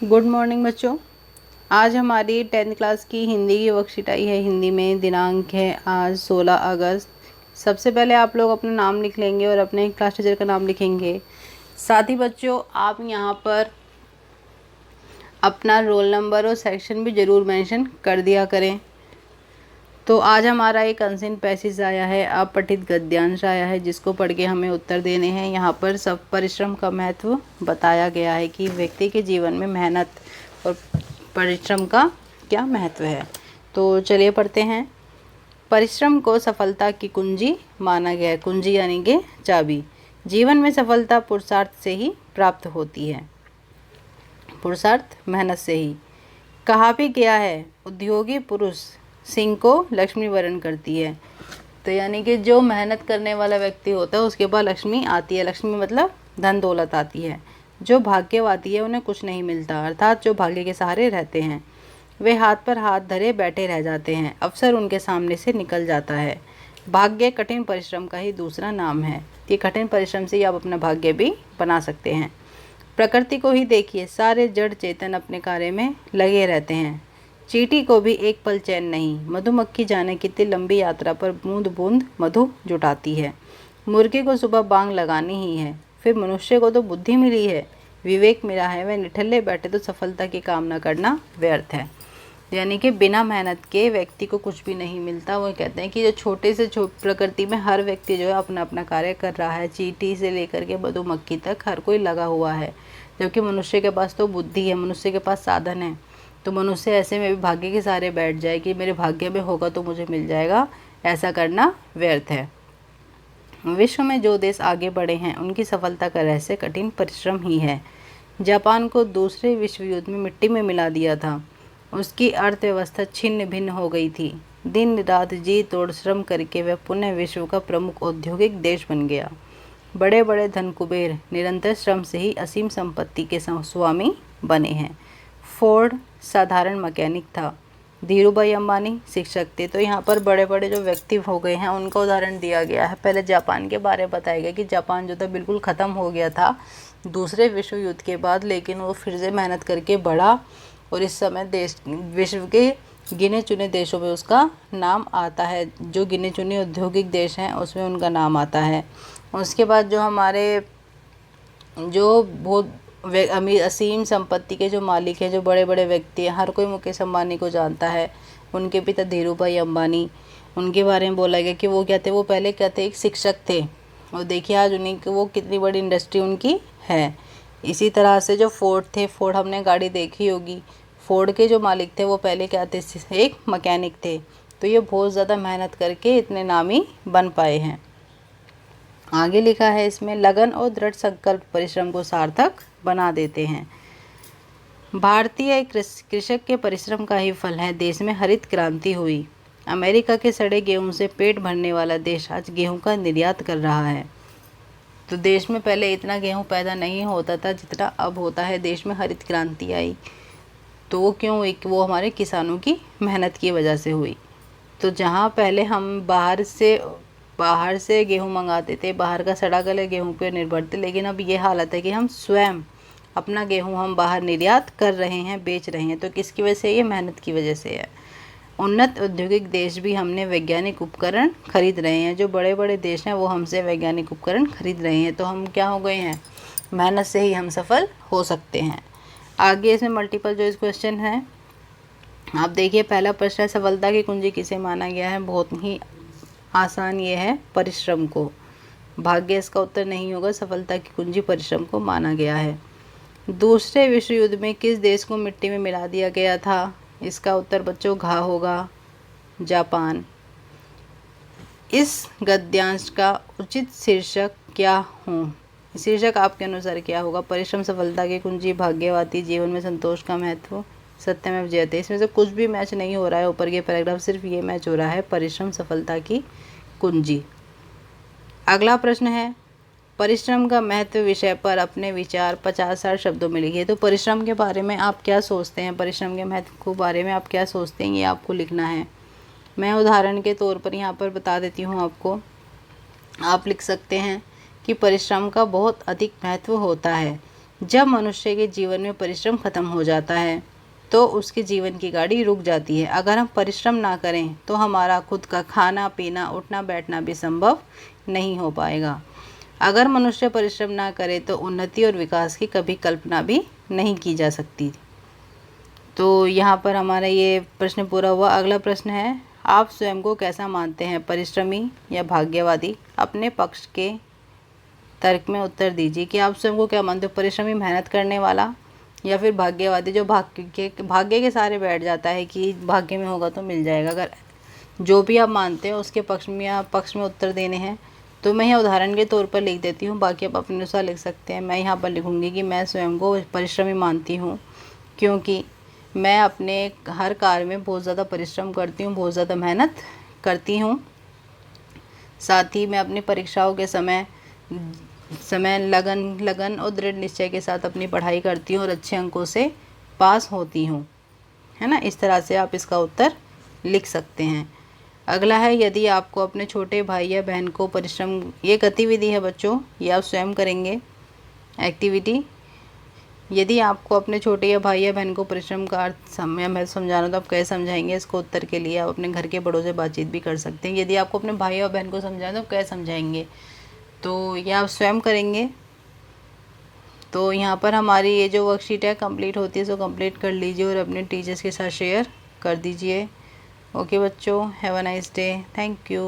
Good morning बच्चों। आज हमारी 10th क्लास की हिंदी की वर्कशीट आई है। हिंदी में दिनांक है आज 16 अगस्त। सबसे पहले आप लोग अपना नाम लिख लेंगे और अपने क्लास टीचर का नाम लिखेंगे। साथ ही बच्चों आप यहाँ पर अपना रोल नंबर और सेक्शन भी ज़रूर मेंशन कर दिया करें। तो आज हमारा एक अनसीन पैसेज आया है, अपठित गद्यांश आया है, जिसको पढ़ के हमें उत्तर देने हैं। यहाँ पर सब परिश्रम का महत्व बताया गया है कि व्यक्ति के जीवन में मेहनत और परिश्रम का क्या महत्व है। तो चलिए पढ़ते हैं। परिश्रम को सफलता की कुंजी माना गया है। कुंजी यानी कि चाबी। जीवन में सफलता पुरुषार्थ से ही प्राप्त होती है। पुरुषार्थ मेहनत से ही। कहा भी गया है, उद्योगी पुरुष सिंह को लक्ष्मी वरण करती है। तो यानी कि जो मेहनत करने वाला व्यक्ति होता है उसके पास लक्ष्मी आती है। लक्ष्मी मतलब धन दौलत आती है। जो भाग्यवादी है उन्हें कुछ नहीं मिलता, अर्थात जो भाग्य के सहारे रहते हैं वे हाथ पर हाथ धरे बैठे रह जाते हैं। अवसर उनके सामने से निकल जाता है। भाग्य कठिन परिश्रम का ही दूसरा नाम है। कि कठिन परिश्रम से ही आप अपना भाग्य भी बना सकते हैं। प्रकृति को ही देखिए, सारे जड़ चेतन अपने कार्य में लगे रहते हैं। चींटी को भी एक पल चैन नहीं। मधुमक्खी जाने कितनी लंबी यात्रा पर बूंद बूंद मधु जुटाती है। मुर्गे को सुबह बांग लगानी ही है। फिर मनुष्य को तो बुद्धि मिली है, विवेक मिला है, वह निठल्ले बैठे तो सफलता की कामना करना व्यर्थ है। यानी कि बिना मेहनत के व्यक्ति को कुछ भी नहीं मिलता। वो कहते हैं कि जो छोटे से प्रकृति में हर व्यक्ति जो है अपना अपना कार्य कर रहा है। चींटी से लेकर के मधुमक्खी तक हर कोई लगा हुआ है। जबकि मनुष्य के पास तो बुद्धि है, मनुष्य के पास साधन है। तो मनुष्य ऐसे में भी भाग्य के सहारे बैठ जाए कि मेरे भाग्य में होगा तो मुझे मिल जाएगा, ऐसा करना व्यर्थ है। विश्व में जो देश आगे बढ़े हैं उनकी सफलता का रहस्य कठिन परिश्रम ही है। जापान को दूसरे विश्व युद्ध में मिट्टी में मिला दिया था। उसकी अर्थव्यवस्था छिन्न भिन्न हो गई थी। दिन रात जी तोड़ श्रम करके वह पुनः विश्व का प्रमुख औद्योगिक देश बन गया। बड़े बड़े धन कुबेर निरंतर श्रम से ही असीम संपत्ति के स्वामी बने हैं। फोर्ड साधारण मैकेनिक था। धीरूभाई अंबानी शिक्षक थे। तो यहाँ पर बड़े बड़े जो व्यक्ति हो गए हैं उनका उदाहरण दिया गया है। पहले जापान के बारे में बताया गया कि जापान जो था बिल्कुल ख़त्म हो गया था दूसरे विश्व युद्ध के बाद, लेकिन वो फिर से मेहनत करके बढ़ा और इस समय देश विश्व के गिने चुने देशों में उसका नाम आता है। जो गिने चुने औद्योगिक देश हैं उसमें उनका नाम आता है। उसके बाद जो हमारे जो बहुत अमीर असीम संपत्ति के जो मालिक हैं, जो बड़े बड़े व्यक्ति हैं, हर कोई मुकेश अंबानी को जानता है। उनके पिता धीरूभाई अंबानी, उनके बारे में बोला गया कि वो क्या थे, वो पहले क्या थे, एक शिक्षक थे। और देखिए आज उन्हीं की वो कितनी बड़ी इंडस्ट्री उनकी है। इसी तरह से जो फोर्ड थे, फोर्ड हमने गाड़ी देखी होगी। फोर्ड के जो मालिक थे वो पहले क्या थे, एक मैकेनिक थे। तो ये बहुत ज़्यादा मेहनत करके इतने नामी बन पाए हैं। आगे लिखा है इसमें, लगन और दृढ़ संकल्प परिश्रम को सार्थक बना देते हैं। भारतीय कृषक के परिश्रम का ही फल है देश में हरित क्रांति हुई। अमेरिका के सड़े गेहूं से पेट भरने वाला देश आज गेहूं का निर्यात कर रहा है। तो देश में पहले इतना गेहूं पैदा नहीं होता था जितना अब होता है। देश में हरित क्रांति आई तो वो क्यों हुई? वो हमारे किसानों की मेहनत की वजह से हुई। तो जहाँ पहले हम बाहर से गेहूं मंगाते थे, बाहर का सड़ा गला गेहूं पे निर्भर थे, लेकिन अब ये हालत है कि हम स्वयं अपना गेहूं हम बाहर निर्यात कर रहे हैं, बेच रहे हैं। तो किसकी वजह से? ये मेहनत की वजह से है। उन्नत औद्योगिक देश भी हमने वैज्ञानिक उपकरण खरीद रहे हैं। जो बड़े बड़े देश हैं वो हमसे वैज्ञानिक उपकरण खरीद रहे हैं। तो हम क्या हो गए हैं? मेहनत से ही हम सफल हो सकते हैं। आगे इसमें मल्टीपल चॉइस क्वेश्चन है। आप देखिए पहला प्रश्न है, सफलता की कुंजी किसे माना गया है? बहुत ही आसान ये है, परिश्रम को। भाग्य इसका उत्तर नहीं होगा। सफलता की कुंजी परिश्रम को माना गया है। दूसरे विश्व युद्ध में किस देश को मिट्टी में मिला दिया गया था? इसका उत्तर बच्चों घ होगा, जापान। इस गद्यांश का उचित शीर्षक क्या हो? शीर्षक आपके अनुसार क्या होगा? परिश्रम सफलता की कुंजी, भाग्यवादी, जीवन में संतोष का महत्व, सत्यमेव जयते। इसमें से कुछ भी मैच नहीं हो रहा है। ऊपर के पैराग्राफ सिर्फ ये मैच हो रहा है, परिश्रम सफलता की कुंजी। अगला प्रश्न है, परिश्रम का महत्व विषय पर अपने विचार 50-60 शब्दों में लिखिए। तो परिश्रम के बारे में आप क्या सोचते हैं? परिश्रम के महत्व के बारे में आप क्या सोचते हैं? ये आपको लिखना है। मैं उदाहरण के तौर पर यहाँ पर बता देती हूँ आपको। आप लिख सकते हैं कि परिश्रम का बहुत अधिक महत्व होता है। जब मनुष्य के जीवन में परिश्रम खत्म हो जाता है तो उसके जीवन की गाड़ी रुक जाती है। अगर हम परिश्रम ना करें तो हमारा खुद का खाना पीना उठना बैठना भी संभव नहीं हो पाएगा। अगर मनुष्य परिश्रम ना करे तो उन्नति और विकास की कभी कल्पना भी नहीं की जा सकती। तो यहाँ पर हमारा ये प्रश्न पूरा हुआ। अगला प्रश्न है, आप स्वयं को कैसा मानते हैं, परिश्रमी या भाग्यवादी? अपने पक्ष के तर्क में उत्तर दीजिए कि आप स्वयं को क्या मानते हो, परिश्रमी मेहनत करने वाला या फिर भाग्यवादी जो भाग्य के सहारे बैठ जाता है कि भाग्य में होगा तो मिल जाएगा। अगर जो भी आप मानते हो उसके पक्ष में उत्तर देने हैं तो मैं यहाँ उदाहरण के तौर पर लिख देती हूँ, बाकी आप अपने अनुसार लिख सकते हैं। मैं यहाँ पर लिखूँगी कि मैं स्वयं को परिश्रमी मानती हूँ क्योंकि मैं अपने हर कार्य में बहुत ज़्यादा परिश्रम करती हूँ, बहुत ज़्यादा मेहनत करती हूँ। साथ ही मैं अपनी परीक्षाओं के समय लगन और दृढ़ निश्चय के साथ अपनी पढ़ाई करती हूँ और अच्छे अंकों से पास होती हूँ, है ना। इस तरह से आप इसका उत्तर लिख सकते हैं। अगला है, यदि आपको अपने छोटे भाई या बहन को परिश्रम, ये गतिविधि है बच्चों, ये आप स्वयं करेंगे एक्टिविटी। यदि आपको अपने छोटे या भाई या बहन को परिश्रम का अर्थ मैं समझाना तो आप कैसे समझाएंगे? इसको उत्तर के लिए आप अपने घर के बड़ों से बातचीत भी कर सकते हैं। यदि आपको अपने भाई और बहन को समझाना तो आप कैसे समझाएंगे? तो ये आप स्वयं करेंगे। तो यहाँ पर हमारी ये जो वर्कशीट है कंप्लीट होती है, सो कंप्लीट कर लीजिए और अपने टीचर्स के साथ शेयर कर दीजिए। ओके बच्चों, have a nice day, thank you.